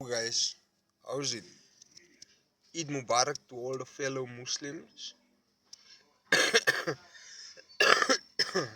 guys, how's it? Eid Mubarak to all the fellow Muslims.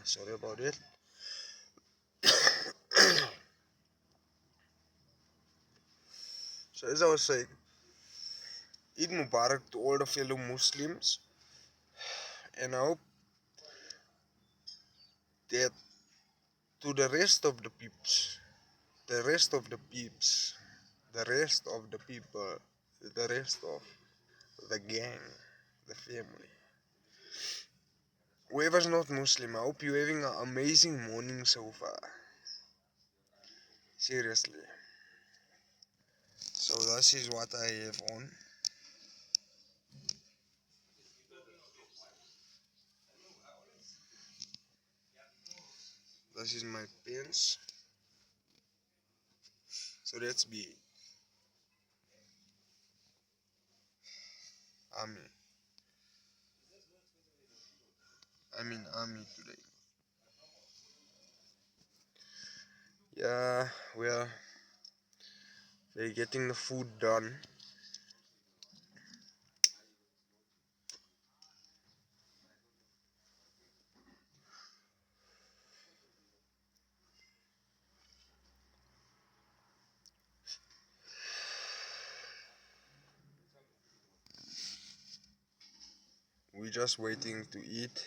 Sorry about it. So as I was saying, Eid Mubarak to all the fellow Muslims, and I hope that to the rest of the peeps, the rest of the peeps, the rest of the people, the rest of the gang, the family. Whoever's not Muslim, I hope you're having an amazing morning so far. Seriously. So this is what I have on. This is my pants. So that's be army. I'm in army today. Yeah, well, they're getting the food done. We're just waiting to eat.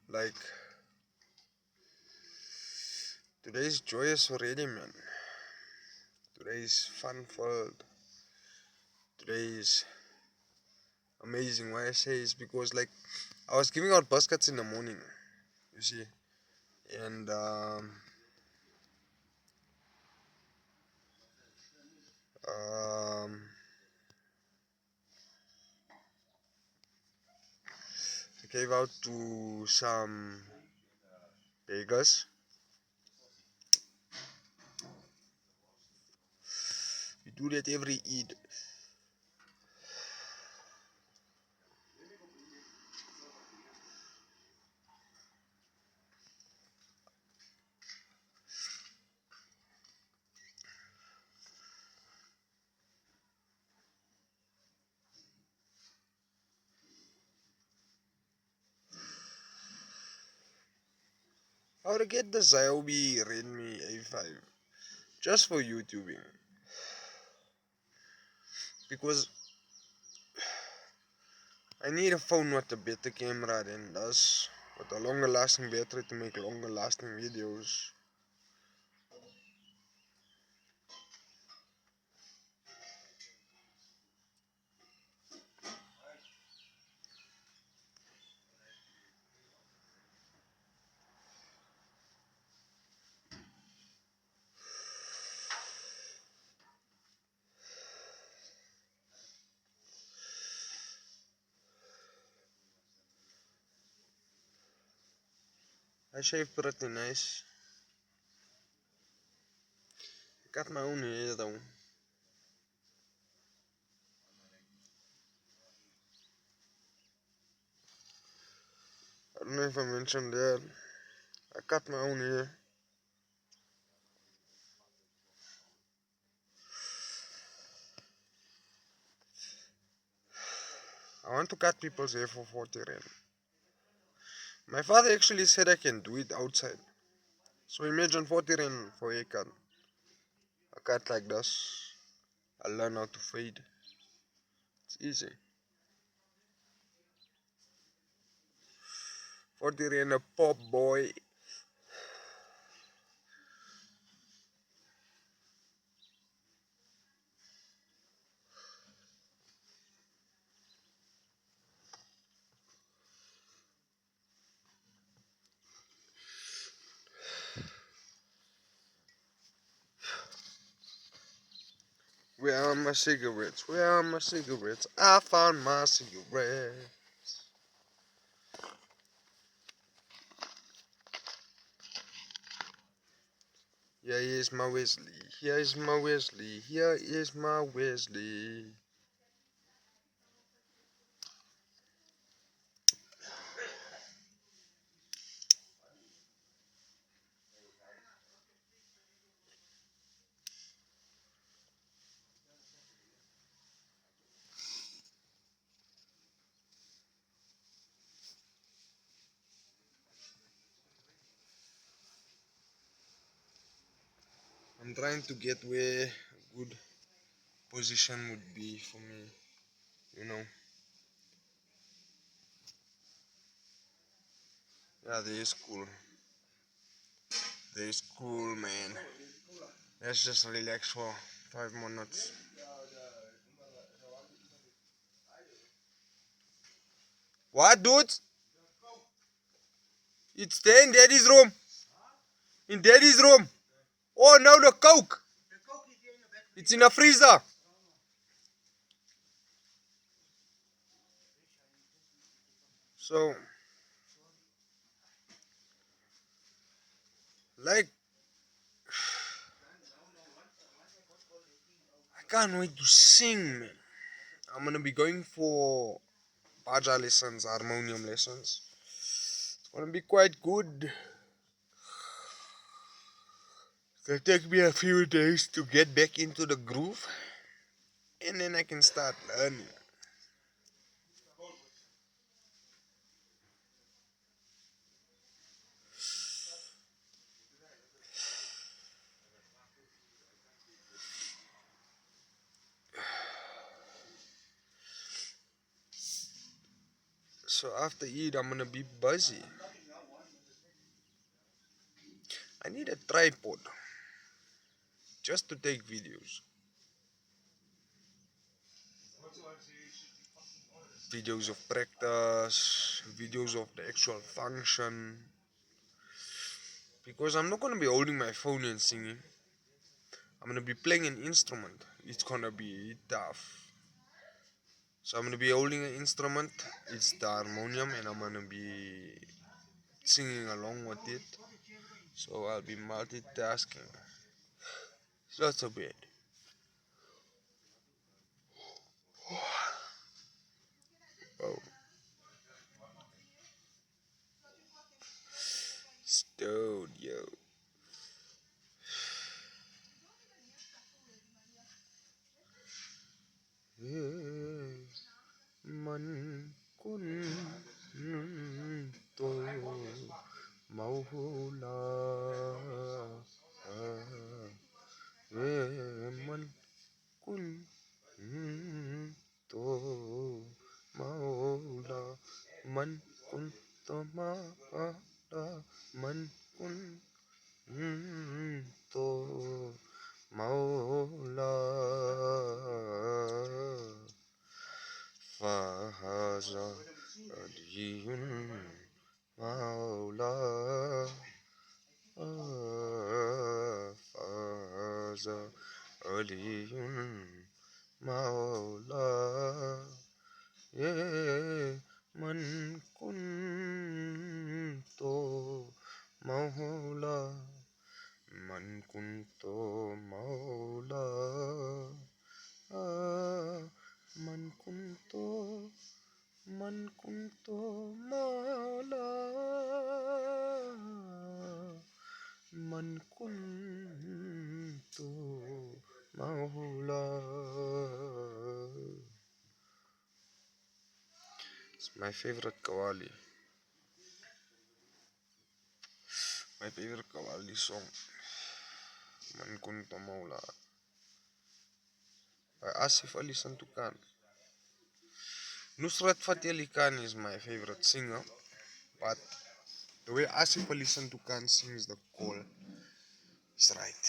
Like, today's joyous already, man. Today's fun filled. Today's amazing. Why I say is because, like, I was giving out baskets in the morning, you see, and um, I gave out to some beggars. We do that every Eid. How to get the Xiaomi Redmi A5 just for YouTubing, because I need a phone with a better camera than this, with a longer lasting battery to make longer lasting videos. I shave pretty nice. I cut my own hair though. I don't know if I mentioned that. I cut my own hair. I want to cut people's hair for 40 rand. My father actually said I can do it outside. So imagine 40 rand for a haircut. A cut like this. I learn how to fade. It's easy. 40 rand a pop boy. Where are my cigarettes? Where are my cigarettes? I found my cigarettes. Here is my Wesley. Here is my Wesley. Here is my Wesley. I'm trying to get where a good position would be for me, you know. Yeah, there is cool. There is cool, man. Let's just relax for 5 minutes. What, dude? It's there in daddy's room. In daddy's room. Oh, no, the Coke. It's in a freezer. So, like, I can't wait to sing, man. I'm gonna be going for baja lessons, harmonium lessons. It's gonna be quite good. It'll take me a few days to get back into the groove, and then I can start learning. So after Eid, I'm gonna be busy. I need a tripod just to take videos. Videos of practice, videos of the actual function. Because I'm not gonna be holding my phone and singing. I'm gonna be playing an instrument. It's gonna be tough. So I'm gonna be holding an instrument. It's the harmonium, and I'm gonna be singing along with it. So I'll be multitasking. It's not so bad. Oh, stowed, yo. Man kun to maula man kun to maula man kun to maula man kun to maula fahaza aliyun maula fahaza aliyun maula man kunto maula man kunto maula man kunto man kunto maula man kunto maula. It's my favorite Kawali. My favorite Kawali song. Man kunto maula. By Asif Ali Santukan. Nusrat Fateh Ali Khan is my favorite singer, but the way Asif Ali Santukan sings the call is right.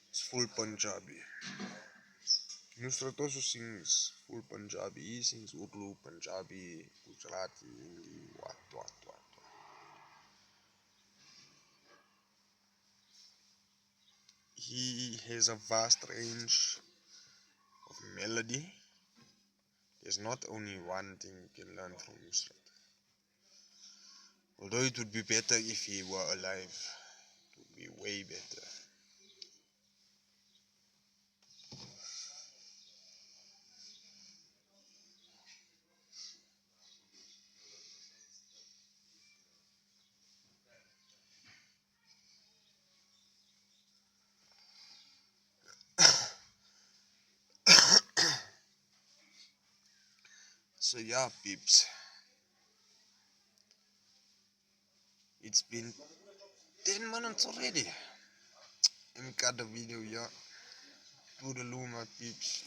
It's full Punjabi. Nusrat also sings full Punjabi. He sings Urdu, Punjabi, Gujarati, Hindi, what. He has a vast range of melody. There's not only one thing you can learn from Nusrat. Although it would be better if he were alive. It would be way better. So yeah, peeps. It's been 10 minutes already. Let me cut the video, yeah. To the Luma peeps.